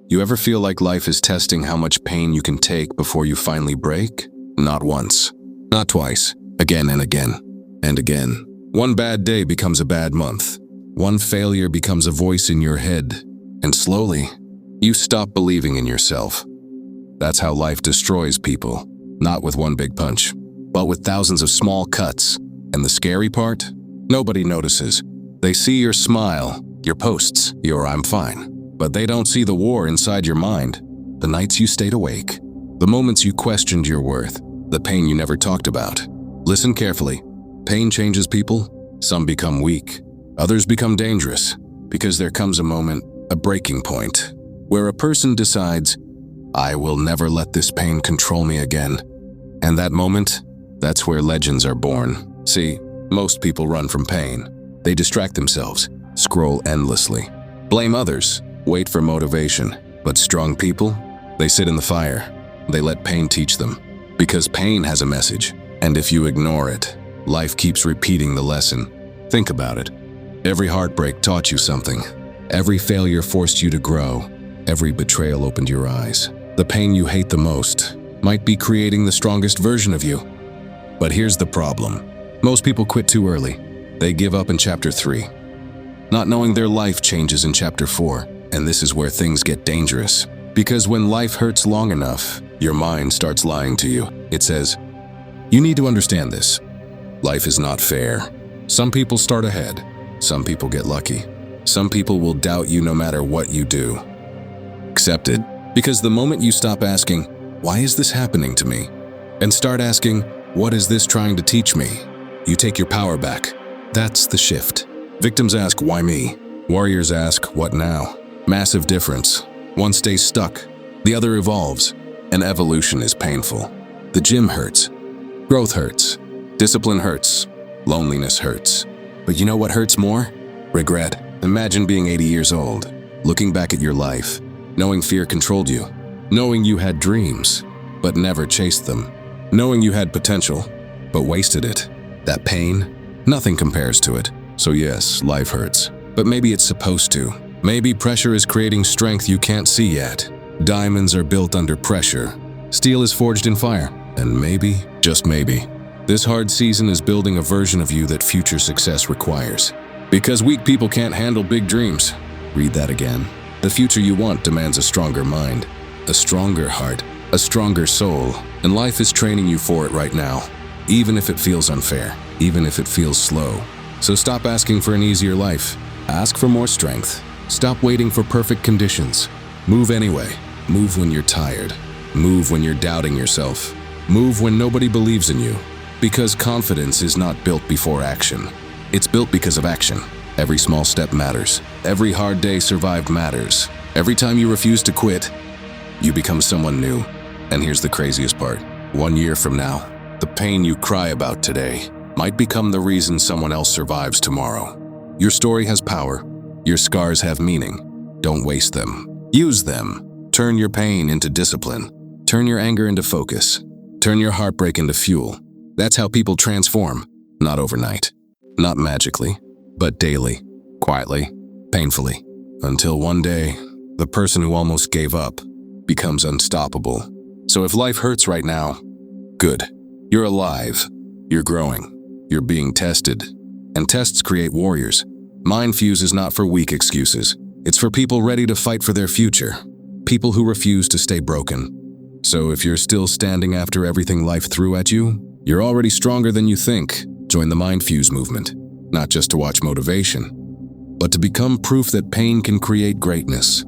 You ever feel like life is testing how much pain you can take before you finally break? Not once, not twice, again and again, and again. One bad day becomes a bad month. One failure becomes a voice in your head, and slowly, you stop believing in yourself. That's how life destroys people, not with one big punch, but with thousands of small cuts. And the scary part? Nobody notices. They see your smile, your posts, your "I'm fine." But they don't see the war inside your mind, the nights you stayed awake, the moments you questioned your worth, the pain you never talked about. Listen carefully. Pain changes people. Some become weak. Others become dangerous, because there comes a moment, a breaking point, where a person decides, "I will never let this pain control me again." And that moment, that's where legends are born. See, most people run from pain. They distract themselves, scroll endlessly, blame others, wait for motivation. But strong people, they sit in the fire. They let pain teach them. Because pain has a message, and if you ignore it, life keeps repeating the lesson. Think about it. Every heartbreak taught you something. Every failure forced you to grow. Every betrayal opened your eyes. The pain you hate the most might be creating the strongest version of you. But here's the problem. Most people quit too early. They give up in chapter 3, not knowing their life changes in chapter 4. And this is where things get dangerous. Because when life hurts long enough, your mind starts lying to you. It says, "You need to understand this. Life is not fair. Some people start ahead. Some people get lucky. Some people will doubt you no matter what you do." Accept it. Because the moment you stop asking, "Why is this happening to me?" and start asking, "What is this trying to teach me?" you take your power back. That's the shift. Victims ask, "Why me?" Warriors ask, "What now?" Massive difference. One stays stuck, the other evolves, and evolution is painful. The gym hurts. Growth hurts. Discipline hurts. Loneliness hurts. But you know what hurts more? Regret. Imagine being 80 years old, looking back at your life, knowing fear controlled you, knowing you had dreams, but never chased them, knowing you had potential, but wasted it. That pain, nothing compares to it. So yes, life hurts, but maybe it's supposed to. Maybe pressure is creating strength you can't see yet. Diamonds are built under pressure. Steel is forged in fire. And maybe, just maybe, this hard season is building a version of you that future success requires. Because weak people can't handle big dreams. Read that again. The future you want demands a stronger mind, a stronger heart, a stronger soul, and life is training you for it right now. Even if it feels unfair, even if it feels slow. So stop asking for an easier life. Ask for more strength. Stop waiting for perfect conditions. Move anyway. Move when you're tired. Move when you're doubting yourself. Move when nobody believes in you. Because confidence is not built before action. It's built because of action. Every small step matters. Every hard day survived matters. Every time you refuse to quit, you become someone new. And here's the craziest part. 1 year from now, the pain you cry about today might become the reason someone else survives tomorrow. Your story has power. Your scars have meaning. Don't waste them. Use them. Turn your pain into discipline. Turn your anger into focus. Turn your heartbreak into fuel. That's how people transform. Not overnight. Not magically. But daily. Quietly. Painfully. Until one day, the person who almost gave up becomes unstoppable. So if life hurts right now, good. You're alive. You're growing. You're being tested. And tests create warriors. Fuze is not for weak excuses. It's for people ready to fight for their future. People who refuse to stay broken. So if you're still standing after everything life threw at you, you're already stronger than you think. Join the Fuze movement. Not just to watch motivation, but to become proof that pain can create greatness.